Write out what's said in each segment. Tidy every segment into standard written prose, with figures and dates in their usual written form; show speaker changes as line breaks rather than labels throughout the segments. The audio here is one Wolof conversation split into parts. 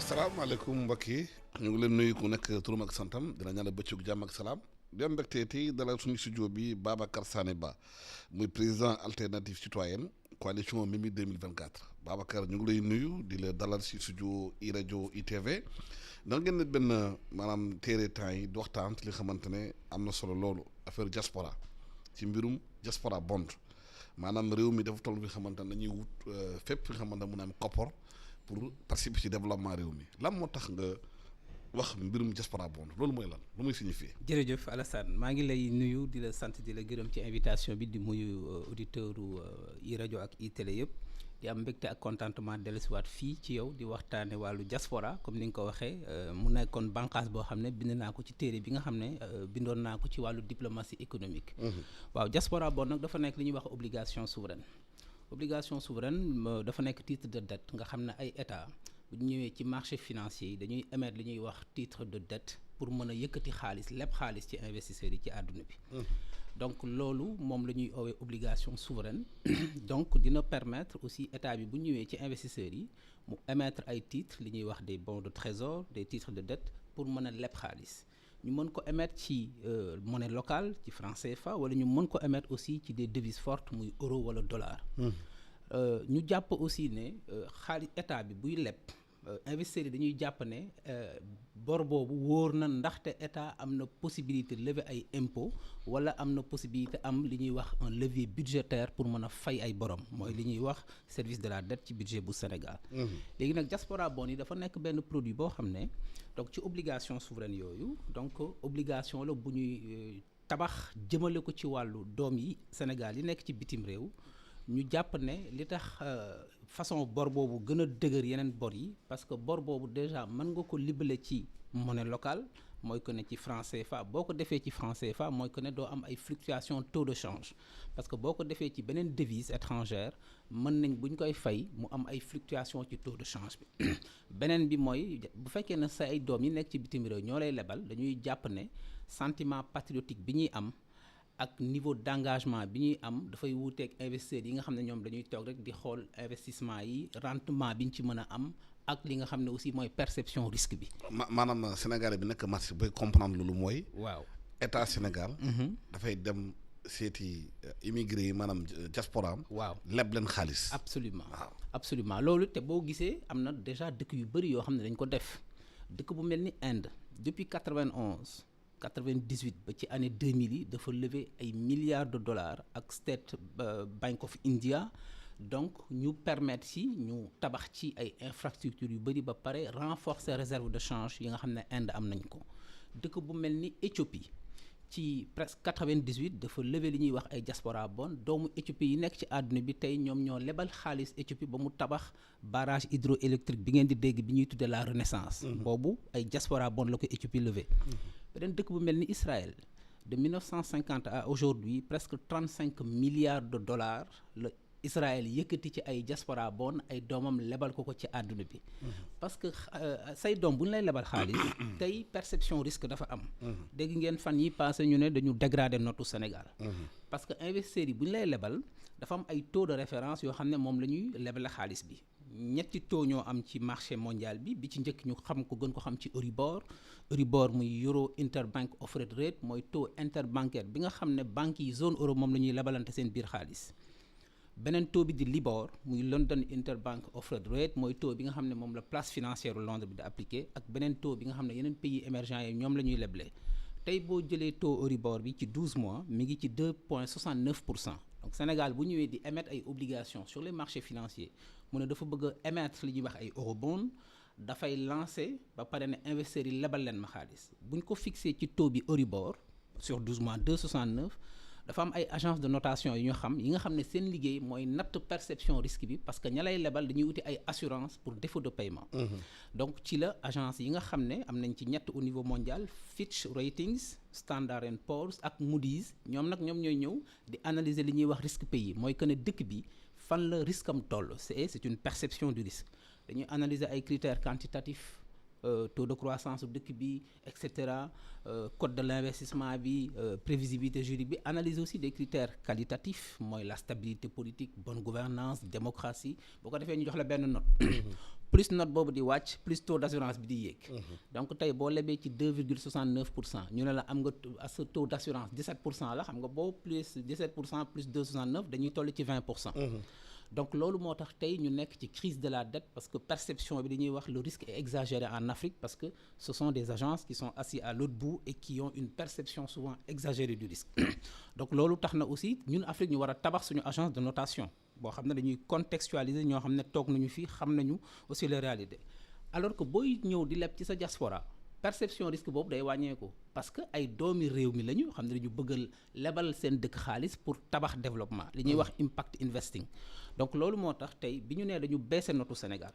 asalaamaaleykum mbokk yi ñu ngi leen nuyu ku nekk turam ak santam dina ñaan bëccëg jàmm ak salaam di am mbégte tey dalal suñu studio bi Babacar Sané Ba muy président alternative citoyenne coalition Mimi 2024 Babacar ñu ngi lay nuyu di la dalal si studio i rajo ITV da ngeen ne benn maanaam téere temps yi di waxtaan ci li xamante ne am na solo loolu affaire diaspora ci mbirum diaspora bond maanaam réew mi dafa toll fi xamante ne dañuy wut fépp fi xamante ne mun a am koppor pour participer ci développement réew mi lan moo tax nga wax mbirum diaspora bond loolu mooy lan lu muy signifier.
jërëjëf Alassane maa ngi lay nuyu di la sant di la gërëm ci invitation bi di muyu auditeur i rajo ak i télé yëpp di am mbégte ak contentement dellusiwaat fii ci yow di waxtaane wàllu diaspora comme ni nga ko waxee mu nekkoon bànqaas boo xam ne bind naa ko ci téere bi nga xam ne bindoon naa ko ci wàllu diplomatie économique. waaw diaspora bond nag dafa nekk li ñuy wax obligation souveraine. obligation souveraine dafa nekk titre de dette nga xam ne ay état bu ñu ñëwee ci marché financier yi dañuy émettre li ñuy wax titre de dette pour mën a yëkkati xaalis lépp xaalis ci investisseurs yi ci àdduna bi. donc loolu moom la ñuy oowee obligation souveraine donc dina permettre aussi état bi bu ñëwee ci investisseurs yi mu émettre ay titres li ñuy wax des bons de trésor des titres de dette pour mën a leb xaalis. ñu mën ko émettre ci monnaie locale ci franc CFA wala ñu mën ko émettre aussi ci des devises fortes muy euro wala dollar. ñu jàpp aussi ne xaalis état bi buy leb investisseurs yi dañuy jàpp ne bor boobu wóor na ndaxte état am na possibilité lever ay impôts wala am na possibilité am li ñuy wax un levier budgétaire pour mën a fay ay borom mooy li ñuy wax service de la dette ci budget bu Sénégal. léegi nag diaspora bond yi dafa nekk benn produit boo xam ne donc ci obligation souveraine yooyu donc obligation la bu ñuy tabax jëmale ko ci wàllu doom yi Sénégal yi nekk ci bitim réew. ñu jàpp ne li tax façon bor boobu gën a dëgër yeneen bor yi parce que bor boobu déjà mën nga ko libellé ci monnaie locale mooy que ne ci franc CFA boo ko defee ci franc CFA mooy que ne doo am ay fluctuation taux de change parce que boo ko defee ci beneen devise étrangère mën nañ bu ñu koy fay mu am ay fluctuation ci taux de change bi beneen bi mooy bu fekkee ne sa ay doom yi nekk ci bitim réew ñoo lay lebal dañuy jàpp ne sentiment patriotique bi ñuy am ak niveau d'engagement bi ñuy am dafay wuuteeg investisseurs yi nga xam ne ñoom dañuy toog rek di xool investissement yi rendement bi ñu ci mën a am ak li nga xam ne aussi mooy perception risque bi.
maanaam Sénégalais bi nekk marché bay comprendre loolu mooy.
waaw
état Sénégal. dafay dem seeti immigré yi maanaam diaspora am.
waaw
leb leen xaalis.
absolument waaw absolument loolu te boo gisee am na déjà dëkk yu bëri yoo xam ne dañ ko def dëkk bu mel ni Inde depuis 91. 98 ba ci année 2000 yi dafa lever ay milliards de dollars ak State Bank of India donc ñu permettre ci ñu tabax ci ay infrastructures yu bëri ba pare renforcer réserve de change yi nga xam ne Inde am nañ ko dëkk bu mel ni Éthiopie ci presque 98 dafa lever li ñuy wax ay diaspora bond doomu Éthiopie yi nekk ci àdduna bi tey ñoom ñoo lebal xaalis Éthiopie ba mu tabax barrage hydroélectrique bi ngeen di dégg bi ñuy tuddee la Renaissance. boobu ay diaspora bond la ko Éthiopie lever. beneen dëkk bu mel ni Israël de 1950 à aujourd'hui presque 35 milliards de dollars la Israël yëkkati ci ay diaspora bond ay doomam lebal ko ci àdduna bi. parce que say doom bu ñu lay lebal xaalis tey perception risque dafa am. dégg ngeen fan yi passé ñu ne dañu dégrader notu Sénégal. parce que investisseurs yi bu ñu lay lebal dafa am ay taux de référence yoo xam ne moom la ñuy lebal xaalis bi. ñetti taux ñoo am ci marché mondial bi ci njëkk ñu xam ko gën ko xam ci Euribor muy euro interbank offered rate mooy taux interbancaire bi nga xam ne banques yi zone euro moom la ñuy lebalante seen biir xaalis. beneen taux bi di Libor muy London Interbank Offered Rate mooy taux bi nga xam ne moom la place financière Londres bi di appliqué ak beneen taux bi nga xam ne yeneen pays émergents yi ñoom la ñuy leble tey boo jëlee taux Euribor bi ci 12 mois mi ngi ci 2,69%. donc Sénégal bu ñëwee di émettre ay obligations sur les marchés financiers mu ne dafa bëgg a émettre li ñuy wax ay eurobond dafay lancer ba pare ne investisseurs yi lebal leen ma xaalis bu ñu ko fixé ci taux bi Euribor sur 12 mois 2,69. dafa am ay agence de notation yi ñu xam yi nga xam ne seen liggéey mooy natt perception risque bi parce que ña lay lebal dañuy wuti ay assurance pour défaut de paiement. donc ci la agence yi nga xam ne am nañ ci ñett au niveau mondial Fitch Ratings Standard and Poor's ak Moody's ñoom ñooy ñëw di analyser li ñuy wax risque pays mooy que ne dëkk bi fan la risque am toll c'est une perception du risque dañuy analyser ay critères quantitatifs. Taux de croissance dëkk bi et cetera code de l'investissement bi prévisibilité juridique bi analyse aussi des critères qualitatifs mooy la stabilité politique bonne gouvernance démocratie boo ko defee ñu jox la benn note plus note boobu di wàcc plus taux d'assurance bi di yéeg. donc tey boo lebee ci 2,69% ñu ne la am nga sa taux d'assurance 17% la xam nga boo plus 17% plus 2,69 dañuy toll ci 20%. donc loolu moo tax tey ñu nekk ci crise de la dette parce que perception bi dañuy wax le risque est exagéré en Afrique parce que ce sont des agences qui sont assis à l'autre bout et qui ont une perception souvent exagérée du risque. donc loolu tax na aussi ñun Afrique ñu war a tabax suñu agence de notation boo xam ne dañuy contextualiser ñoo xam ne toog nañu fii xam nañu aussi les réalités alors que booy ñëw di leb ci sa diaspora perception risque boobu day wàññeeku parce que ay doomi réew mi lañu xam ne dañu bëggal lebal seen dëkk xaalis pour tabax développement li ñuy wax impact investing. donc loolu moo tax tey bi ñu nee dañu baisser notu Sénégal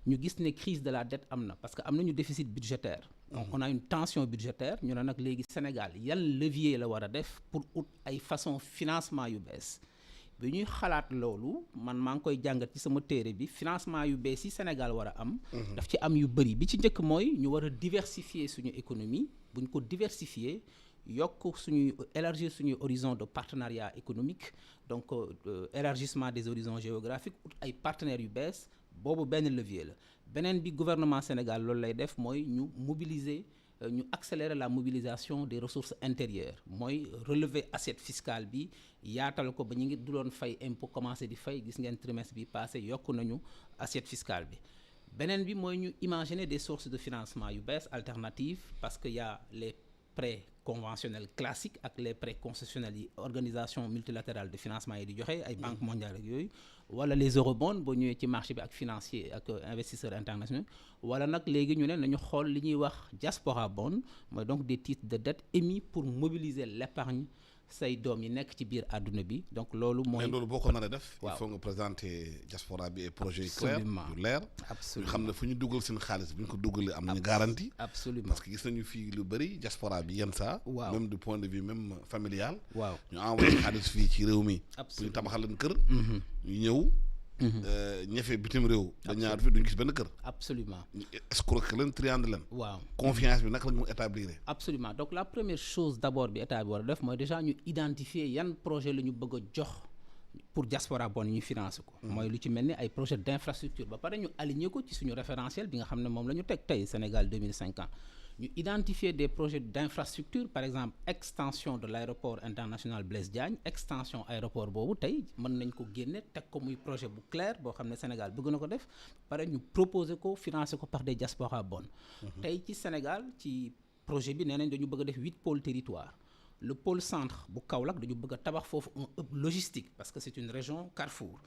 ñu gis ne crise de la dette am na parce que am nañu déficit budgétaire. donc on a une tension budgétaire ñu ne nag léegi Sénégal yan levier la war a def pour ut ay façon financement yu bees. bi ñuy xalaat loolu man maa ngi koy jàngat ci sama téere bi financement yu bees yi Sénégal war a am. daf ci am yu bëri bi ci njëkk mooy ñu war a diversifier suñu économie bu ñu ko diversifier yokk suñuy élargir suñuy horizon de partenariat économique donc élargissement des horizons géographiques ut ay partenaires yu bees boobu benn levier la beneen bi gouvernement Sénégal loolu lay def mooy ñu mobiliser. ñu accélérer la mobilisation des ressources intérieures mooy relever assiette fiscale bi yaatal ko ba ñu ngi du doon fay impôt commencé di fay gis ngeen trimestre bi passé yokk nañu assiette fiscale bi beneen bi mooy ñu imaginer des sources de financement yu bees alternatives parce que y a les prêts conventionnels classiques ak les prêts concessionnels yi organisation multilatérale de financement yi di joxe ay banque mondiale ak yooyu wala les eurobonds boo ñëwee ci marché bi ak financier ak investisseurs internationaux wala nag léegi ñu ne nañu xool li ñuy wax diaspora bond mooy donc des titres de dette émis pour mobiliser l'épargne say doom yi nekk ci biir àdduna bi donc loolu mooy.
mais loolu boo ko naree def.
waaw
il faut nga présenter diaspora bi et projet yu clair yu leer.
absolument
ñu xam ne fu ñu dugal seen xaalis bu ñu ko dugalee am nañu garantie.
absolument
parce que gis nañu fii lu bëri diaspora bi yenn saa.
waaw
même du point de vue même familial.
waaw
ñu envoyé xaalis fii ci réew mi. pour ñu tabaxal leen kër. ñu ñëw. ñefe bitim réew. dañ ñaar fi duñu gis benn kër.
absolument
escroquer leen triande leen.
waaw
confiance bi naka la ñu établir.
absolument donc la première chose d'abord bi état bi war a def mooy déjà ñu identifier yan projet la ñu bëgg a jox pour diaspora bon ñu financer ko. mooy lu ci mel ni ay projet d'infrastructure ba pare ñu aligner ko ci suñu référentiel bi nga xam ne moom la ñu teg tey Sénégal 2050 ñu identifier des projets d'infrastructure par exemple extension de l'aéroport international Blaise Diagne extension aéroport boobu tey mën nañ ko génne teg ko muy projet bu clair boo xam ne Sénégal bëgg na ko def pare ñu proposer ko financer ko par des diaspora bonnes. tey ci Sénégal ci projet bi nee nañ dañu bëgg a def 8 pôles territoires le pôle centre bu Kaolack dañu bëgg a tabax foofu un hub logistique parce que c'est une région carrefour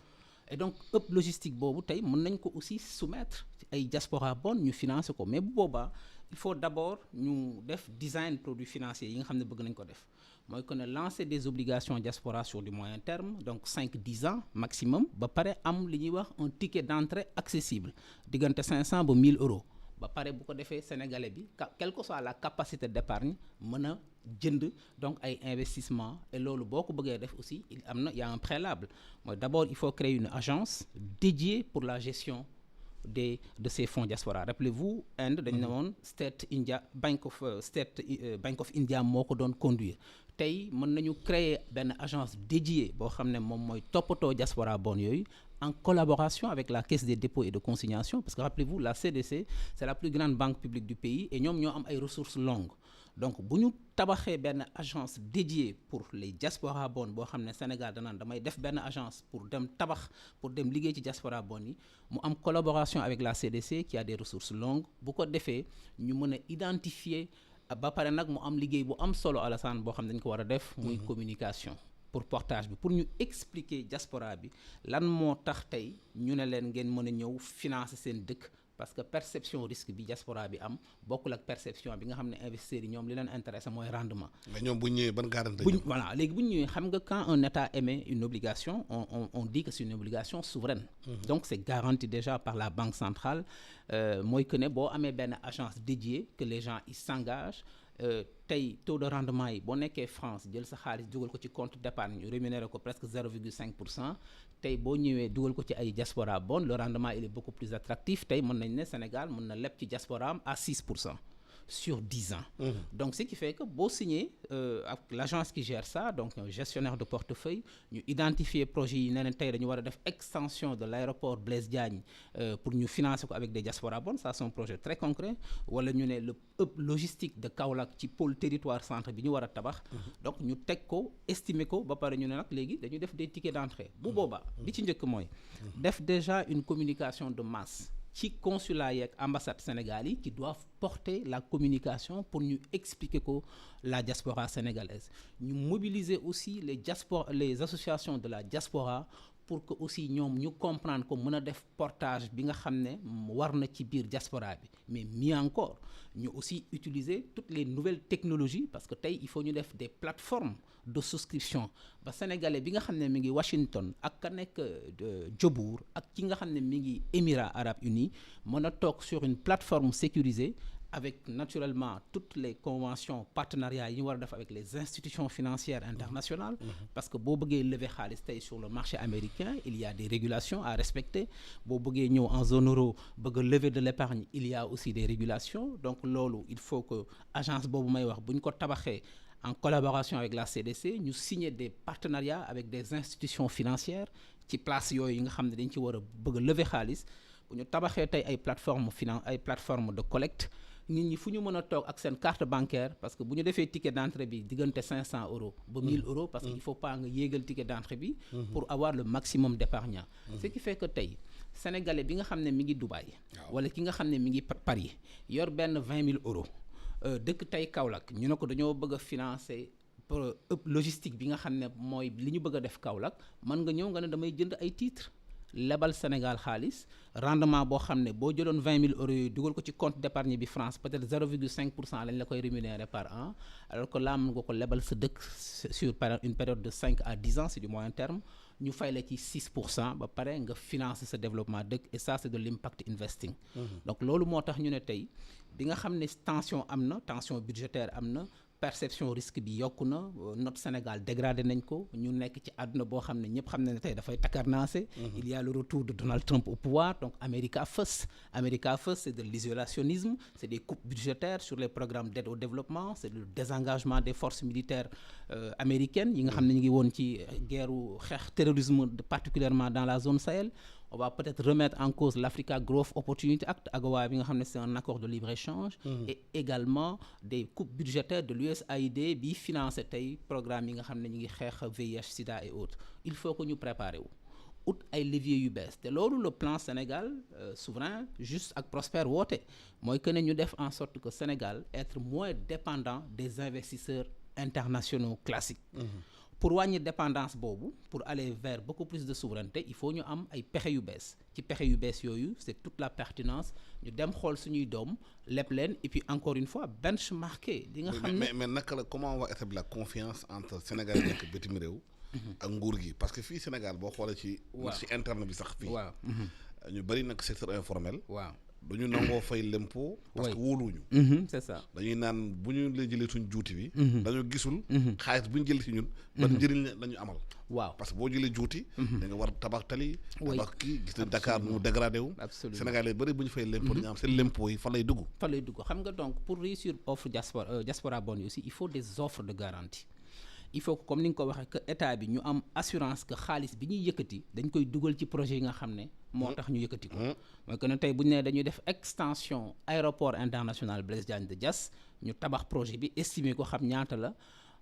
et donc hub logistique boobu tey mën nañ ko aussi soumettre ay diaspora bonnes ñu financer ko mais bu boobaa il faut d'abord ñu def design produits financiers yi nga xam ne bëgg nañ ko def mooy que ne lancer des obligations diaspora sur du moyen terme donc 5-10 ans maximum ba pare am li ñuy wax un ticket d'entrée accessible diggante 500 ba 1000 euros ba pare bu ko defee sénégalais bi quelle que soit la capacité d'épargne mën a jënd donc ay investissement et loolu boo ko bëggee def aussi il y a un préalable mooy d'abord il faut créer une agence dédiée pour la gestion de ces fonds diaspora rappelez-vous Inde dañ ne woon Bank of India moo ko doon conduire tey mën nañu créer benn agence dédiée boo xam ne moom mooy toppatoo diaspora bon yooyu en collaboration avec la Caisse des dépôts et de consignation parce que rappelez-vous la CDC c'est la plus grande banque publique du pays et ñoom ñoo am ay ressources longues donc bu ñu tabaxee benn agence dédiée pour les diaspora bonnes boo xam ne Sénégal danaan damay def benn agence pour dem tabax pour dem liggéey ci diaspora bonnes yi mu am collaboration avec la CDC qui a des ressources longues bu ko defee ñu mën a identifier ba pare nag mu am liggéey bu am solo Alassane boo xam ne dañ ko war a def muy communication pour portage bi pour ñu expliquer diaspora bi lan moo tax tey ñu ne leen ngeen mën a ñëw financer seen dëkk parce que perception risque bi diaspora bi am bokkul ak perception bi nga xam ne investisseurs yi ñoom li leen intéressé mooy rendement.
mais ñoom bu ñu ñëwee ban garantie
voilà léegi bu ñu ñëwee xam nga quand un État émet une obligation on dit que c'est une obligation souveraine. Donc c'est garanti déjà par la banque centrale mooy que ne boo amee benn agence dédiée que les gens ils s'engagent. tey taux de rendement yi boo nekkee France jël sa xaalis dugal ko ci compte d'épargne ñu rémunéré ko presque 0,5% tey boo ñëwee dugal ko ci ay diaspora bonnes le rendement il est beaucoup plus attractif tey mën nañ ne Sénégal mën na leb ci diaspora am à 6%. sur 10 ans. Donc ce qui fait que boo signé ak l'agence qui gère ça, donc un gestionnaire de portefeuille, ñu identifier projet yi ne leen tey dañu war a def extension de l'aéroport Blaise Diagne pour ñu financer ko avec des diaspora bonds, ça c'est un projet très concret. Wala ñu ne le hub logistique de Kaolack ci pôle territoire centre bi ñu war a tabax. Donc ñu teg ko estimer ko ba pare ñu ne nag léegi dañu def des tickets d'entrée. Bu boobaa li ci njëkk mooy def déjà une communication de masse ci consulat yeeg ambassade Sénégal yi qui doivent porter la communication pour ñu expliquer ko la diaspora sénégalaise. Ñu mobiliser aussi les associations de la diaspora pour que aussi ñoom ñu comprendre ko mën a def portage bi nga xam ne war na ci biir diaspora bi. Mais mieux encore ñu aussi utiliser toutes les nouvelles technologies parce que tey il faut ñu def des plateformes de souscription ba sénégalais bi nga xam ne mi ngi Washington ak ka nekk Djobour ak ki nga xam ne mi ngi Émirats arabes unis mën a toog sur une plateforme sécurisée avec naturellement toutes les conventions partenariats yi ñu war a def avec les institutions financières internationales. Parce que boo bëggee lever xaalis tey sur le marché américain il y a des régulations à respecter. Boo bëggee ñëw en zone euro bëgg a lever de l'épargne il y a aussi des régulations. Donc loolu il faut que agence boobu may wax bu ñu ko tabaxee en collaboration avec la CDC ñu signer des partenariats avec des institutions financières ci place yooyu yi nga xam ne dañ ci war a bëgg a lever xaalis bu ñu tabaxee tey ay plateformes de collecte. Nit ñi fu ñu mën a toog ak seen carte bancaire parce que bu ñu defee ticket d'entrée bi diggante 500 euros ba 1000 euros parce que il faut pas nga yéegal ticket d'entrée bi pour avoir le maximum d'épargnants. Ce qui fait que tey sénégalais bi nga xam ne mi ngi Dubaï wala ki nga xam ne mi ngi Paris yor benn 20 000 euros dëkk tey Kaolack ñu ne ko dañoo bëgg a financer pour logistique bi nga xam ne mooy li ñu bëgg a def Kaolack mën nga ñëw nga ne damay jënd ay titres lebal Sénégal xaalis rendement boo xam ne boo jëloon 20 000 euros yooyu dugal ko ci compte d'épargne bi France peut-être 0,5% lañ la koy rémunérer par an alors que là mën nga ko lebal sa dëkk sur une période de 5 à 10 ans c'est du moyen terme ñu fay la ci 6% ba pare nga financer sa développement dëkk et ça c'est de l'impact investing. Donc loolu moo tax ñu ne tey bi nga xam ne tension budgétaire am na perception risque bi yokku na notre Sénégal dégradé nañ ko ñu nekk ci àdduna boo xam ne ñëpp xam ne tey dafay takarnaase. Il y a le retour de Donald Trump au pouvoir donc America First c'est de l'isolationnisme, c'est des coupes budgétaires sur les programmes d'aide au développement, c'est le désengagement des forces militaires américaines yi nga xam ne ñu ngi woon ci guerru xeex terrorisme particulièrement dans la zone Sahel. On va peut-être remettre en cause l'Africa Growth Opportunity Act AGOA bi nga xam ne c'est un accord de libre-échange et également des coupes budgétaires de l'USAID bi financé tey programme yi nga xam ne ñu ngi xeex VIH Sida et autres. Il faut que ñu préparer wu ut ay leviers yu bees te loolu le plan Sénégal souverain juste ak prospère woote mooy que ne ñu def en sorte que Sénégal être moins dépendant des investisseurs internationaux classiques. Pour wàññi dépendance boobu pour aller vers beaucoup plus de souveraineté il faut ñu am ay pexe yu bees ci pexe yu bees yooyu c'est toute la pertinence ñu dem xool suñuy doom leb leen et puis encore une fois benchmarker li nga xam ne
mais naka la comment on va établir la confiance entre Sénégal yi nekk bitim réew ak nguur gi parce que fii Sénégal boo xoolee ci interne bi sax fii ñu bari nag secteur informel duñu nangoo fay l'impôt parce que wóoluwuñu
c'est ça
dañuy naan bu ñu lay jëlee suñ juuti bi dañoo gisul xaalis bu ñu jëlee ci ñun ban njëriñ la ñu amal parce que boo jëlee juuti da nga war tabax tali tabax kii gis na Dakar mu dégradé wu Sénégal yi bëri bu ñu fay l'impôt dañu am seen l'impôt yi fan lay dugg
xam nga donc pour réussir offre diaspora bonne yi aussi il faut des offres de garantie. Il faut que comme ni nga ko waxee que état bi ñu am assurance que xaalis bi ñuy yëkkati dañ koy dugal ci projet yi nga xam ne moo tax ñu yëkkati ko mooy que ne tey bu ñu nee dañuy def extension aéroport international Blaise Diagne de Diass ñu tabax projet bi estimer ko xam ñaata la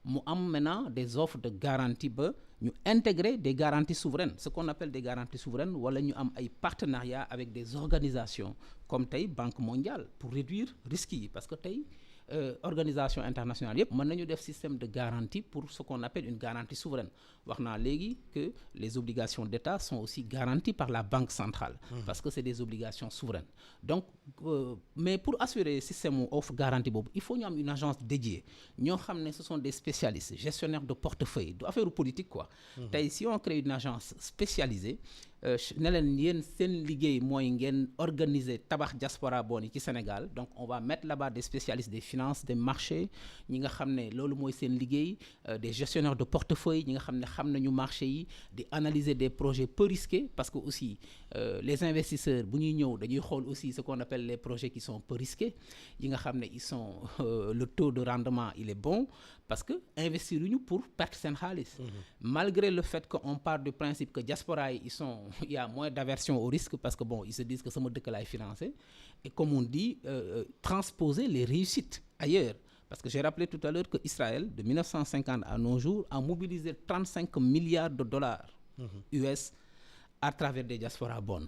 mu am maintenant des offres de garantie ba ñu intégrer des garanties souveraines ce qu'on appelle des garanties souveraines wala ñu am ay partenariats avec des organisations comme tey Banque mondiale pour réduire risques yi parce que tey organisation internationale yëpp mën nañu def système de garantie pour ce qu'on appelle une garantie souveraine wax naa léegi que les obligations d'État sont aussi garanties par la Banque centrale parce que c'est des obligations souveraines donc mais pour assurer système offre garantie boobu il faut ñu am une agence dédiée ñoo xam ne ce sont des spécialistes gestionnaires de portefeuille du affaire politique quoi tey si on crée une agence spécialisée ne leen yéen seen liggéey mooy ngeen organiser tabax diaspora bon yi ci Sénégal donc on va mettre là-bas des spécialistes des finances des marchés ñi nga xam ne loolu mooy seen liggéey des gestionnaires de portefeuille ñi nga xam ne xam nañu marché yi di analyser des projets peu risqués parce que aussi les investisseurs bu ñuy ñëw dañuy xool aussi ce qu'on appelle les projets qui sont peu risqués yi nga xam ne ils sont le taux de rendement il est bon parce que investir ñu pour perte seen xaalis malgré le fait que on part du principe que diaspora yi il y a moins d'aversion au risque parce que bon ils se disent que sama dëkk laay financer et comme on dit transposer les réussites ailleurs parce que j'ai rappelé tout à l'heure que Israël de 1950 à nos jours a mobilisé 35 milliards de dollars US à travers des diaspora bonds.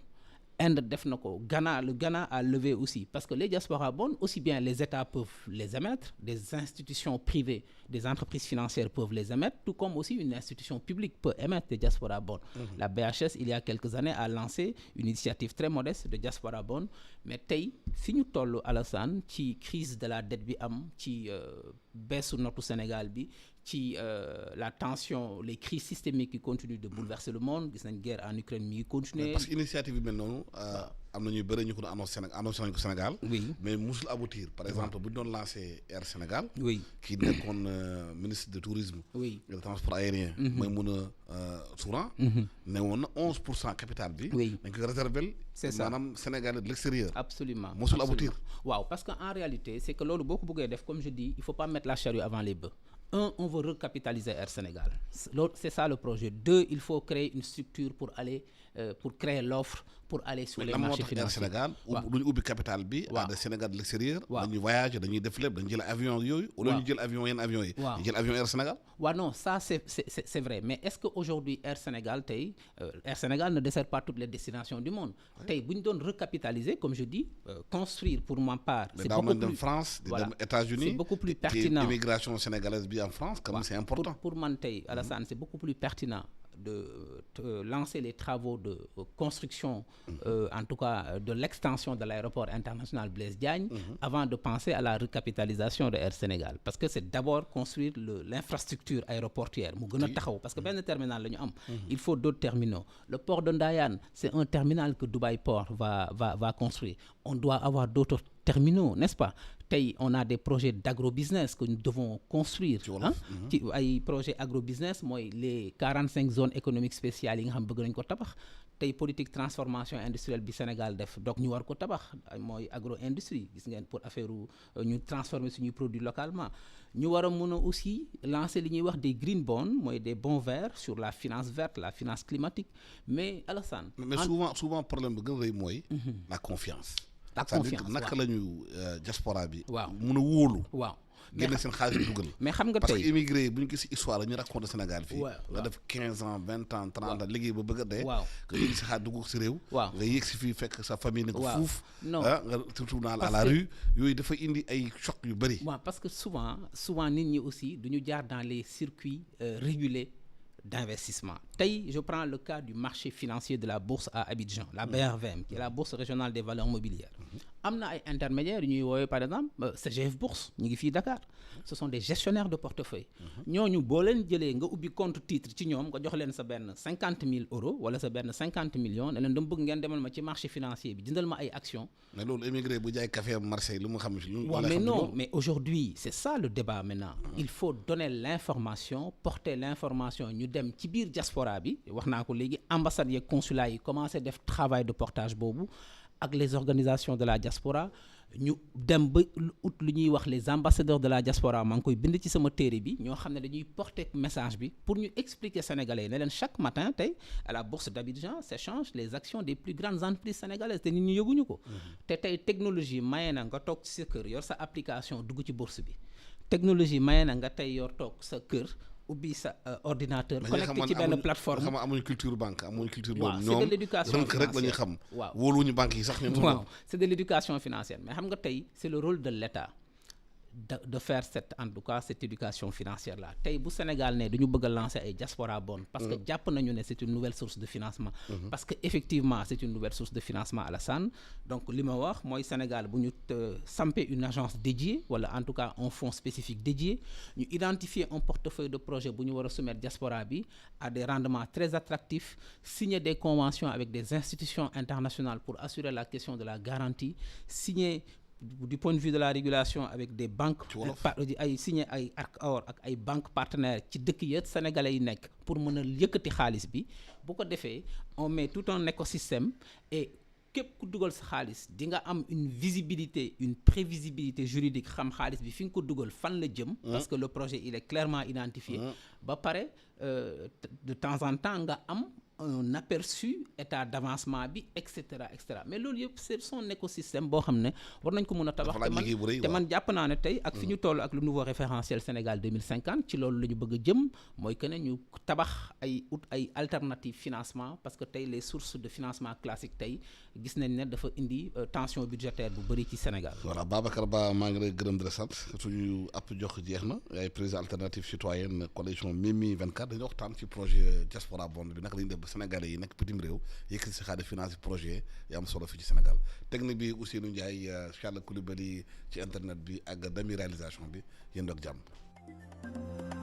Inde def na ko le Ghana a levé aussi parce que les diaspora bonds aussi bien les États peuvent les émettre, des institutions privées, des entreprises financières peuvent les émettre, tout comme aussi une institution publique peut émettre des diaspora bonds. La BHS il y a quelques années a lancé une initiative très modeste de diaspora bonds mais tey fi ñu toll Alassane ci crise de la dette bi am ci baisse notu Sénégal bi ci la tension les crises systémiques qui continuent de bouleverser le monde gis nañ guerre en Ukraine mi ngi continuer
parce que initiative bi mel noonu am na ñuy bëri ñu ko doon annoncé nañ ko Sénégal.
oui
mais musul aboutir par exemple bu ñu doon lancé Air Sénégal.
oui
kii nekkoon ministre de tourisme.
oui
et de transport aérien. Maïmouna Souran. ne woon na 11% capital bi.
oui
dañ ko réserver.
c'est ça
maanaam Sénégal de l'extérieur.
absolument
musul aboutir.
waaw parce que en réalité c'est que loolu boo ko bëggee def comme je dis il faut pas mettre la charrue avant les bœufs. On veut recapitaliser Air Sénégal. C'est ça le projet. 2, il faut créer une structure pour aller pour créer l'offre pour aller sur les marchés financiers.
Air Sénégal lu ñu ubbi capital bi à de Sénégal de l'extérieur. dañuy voyager dañuy def lépp dañuy jël avion yooyu. wala ñu jël avion yenn avions yi. ñu jël avion Air Sénégal.
waaw non ça c'est vrai mais est-ce que aujourd'hui Air Sénégal tey Air Sénégal ne dessert pas toutes les destinations du monde. tey bu ñu doon recapitaliser comme je dis construire pour ma part.
c'est beaucoup plus France di dem États-Unis
c'est beaucoup plus pertinent.
Immigration sénégalaise bi en France quand même c'est important.
pour man tey Alassane c'est beaucoup plus pertinent de lancer les travaux de construction en tout cas de l'extension de l'aéroport international Blaise Diagne avant de penser à la recapitalisation de Air Sénégal parce que c'est d'abord construire l'infrastructure aéroportuaire mu gën a taxaw parce que benn terminal la ñu am il faut d'autres terminaux le port de Ndayane c'est un terminal que Dubai Port va construire on doit avoir d'autres terminaux n'est-ce pas tey on a des projets d'agrobusiness que nous devons construire ci ay projets agrobusiness mooy les 45 zones économiques spéciales yi nga xam bëgg nañ ko tabax tey politique transformation industrielle bi Sénégal def donc ñu war ko tabax mooy agro-industrie gis ngeen pour affaire ñu transformer suñuy produits localement ñu war a mën a aussi lancer li ñuy wax des green bonds mooy des bons verts sur la finance verte la finance climatique mais Alassane
mais souvent problème bi gën a rëy mooy la confiance
c'est-à-dire
naka la ñu diaspora bi.
waaw
mun a wóolu.
waaw
génne seen xaalis dugal.
mais xam nga tey
parce que immigré yi bu ñu gis histoire ñu raconté Sénégal fii. nga def 15 ans 20 ans 30 ans liggéey ba bëgg a dee.
waaw
nga yëg si xaalis dugg si réew.
waaw
nga yëg si fii fekk sa famille ne ko fuuf.
non
nga surtout dans à la rue yooyu dafa indi ay choc yu bëri.
waaw parce que souvent nit ñi aussi duñu jaar dans les circuits régulés d'investissement. Je prends le cas du marché financier de la bourse à Abidjan, la BRVM, qui est la bourse régionale des valeurs mobilières. Am na ay intermédiaires ñuy woowee par exemple CGF Bourse ñu ngi fii Dakar ce sont des gestionnaires de portefeuille ñooñu boo leen jëlee nga ubbi compte titre ci ñoom nga jox leen sa benn 50 000 euros wala sa benn 50 millions ne leen dama bëgg ngeen demal ma ci marché financier bi jëndal ma ay actions.
mais loolu émigré bu jaay café Marseille lu mu xam si
waaw mais non mais aujourd'hui c'est ça le débat maintenant il faut donner l'information porter l'information ñu dem ci biir diaspora bi wax naa ko léegi ambassades yeeg consulats yi commencé def travail de portage boobu ak les organisations de la diaspora ñu dem ba ut lu ñuy wax les ambassadeurs de la diaspora maa ngi koy bind ci sama téere bi ñoo xam ne dañuy porter message bi pour ñu expliquer sénégalais yi ne leen chaque matin tey à la bourse d'Abidjan s'échangent les actions des plus grandes entreprises sénégalaises te nit ñi yëguñu ko te tey technologie maye na nga toog ci sa kër yor sa application dugg ci bourse bi technologie maye na nga tey yor toog sa kër ubbi sa ordinateur connecté ci benn plateforme
xam nga amuñu culture banque amuñu culture
waaw
boobu
c'est de l'éducation
rënk rek la ñuy xam
waaw
wóoluwuñu banque yi sax ñoom
waaw c'est de l'éducation financière mais xam nga tey c'est le rôle de l'État de faire en tout cas cette éducation financière là tey bu Sénégal ne dañu bëgg a lancer ay diaspora bond parce que jàpp nañu ne c'est une nouvelle source de financement parce que effectivement c'est une nouvelle source de financement Alassane donc li ma wax mooy Sénégal bu ñu samper une agence dédiée wala en tout cas un fonds spécifique dédié ñu identifier un portefeuille de projet bu ñu war a soumettre diaspora bi à des rendements très attractifs signer des conventions avec des institutions internationales pour assurer la question de la garantie signer du point de vue de la régulation avec des banques ay signé ay accord ak ay banques partenaires ci dëkk yëpp sénégalais yi nekk pour mën a yëkkati xaalis bi bu ko defee on met tout un écosystème et képp ku dugal sa xaalis di nga am une visibilité une prévisibilité juridique xam xaalis bi fi nga ko dugal fan la jëm parce que le projet il est clairement identifié ba pare de temps en temps nga am un aperçu état d'avancement bi et cetera mais loolu yëpp c'est son écosystème boo xam ne war nañ ko mën a tabax te man jàpp naa ne tey ak fi ñu toll ak le nouveau référentiel Sénégal 2050 ci loolu la ñu bëgg a jëm mooy que ne ñu tabax ay alternatives financement parce que tey les sources de financement classique tey gis nañ ne dafa indi tension budgétaire bu bëri ci Sénégal.
voilà Babacar Ba maa ngi lay gërëm di la sant suñu app jox jeex na yaay président alternative citoyenne coalition Mimi 24 dañu waxtaan ci projet diaspora bond bi naka la ñuy def Sénégalais yi nekk bitim réew yëkkati si xaalis finance projet yi am solo fii ci Sénégal technique bi Ousseynou Ndiaye Charles Coulibaly ci internet bi ak demi réalisation bi yéen doog jàmm